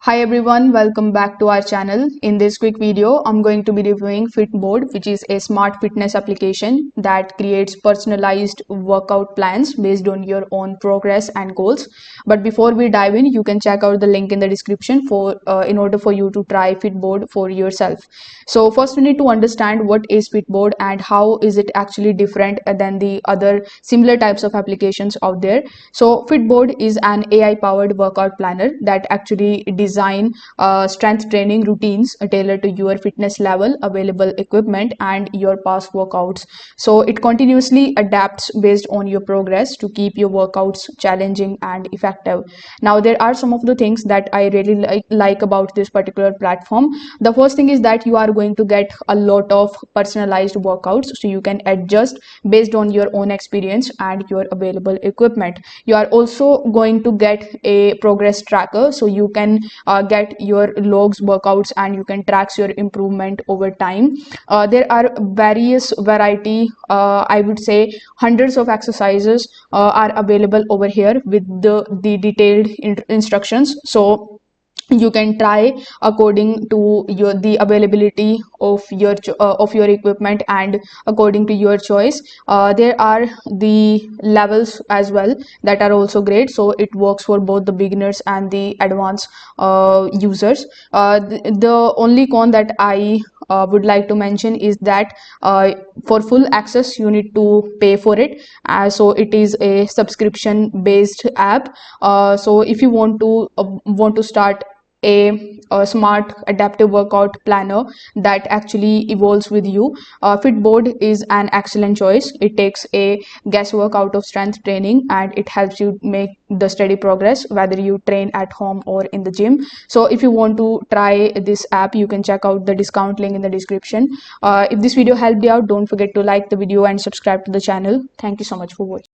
Hi everyone, welcome back to our channel. In this quick video, I'm going to be reviewing Fitbod, which is a smart fitness application that creates personalized workout plans based on your own progress and goals. But before we dive in, you can check out the link in the description in order for you to try Fitbod for yourself. So first, we need to understand what is Fitbod and how is it actually different than the other similar types of applications out there. So Fitbod is an AI-powered workout planner that actually design strength training routines tailored to your fitness level, available equipment, and your past workouts. So it continuously adapts based on your progress to keep your workouts challenging and effective. Now, there are some of the things that I really like about this particular platform. The first thing is that you are going to get a lot of personalized workouts, so you can adjust based on your own experience and your available equipment. You are also going to get a progress tracker, so you can get your logs workouts and you can track your improvement over time. There are various variety, I would say hundreds of exercises are available over here with the detailed instructions. So you can try according to the availability of your equipment and according to your choice. There are the levels as well that are also great, so it works for both the beginners and the advanced users. The only con that I would like to mention is that for full access you need to pay for it, so it is a subscription based app. So if you want to start a smart adaptive workout planner that actually evolves with you, Fitbod is an excellent choice. It takes a guesswork out of strength training and it helps you make the steady progress whether you train at home or in the gym. So if you want to try this app, you can check out the discount link in the description. If this video helped you out, don't forget to like the video and subscribe to the channel. Thank you so much for watching.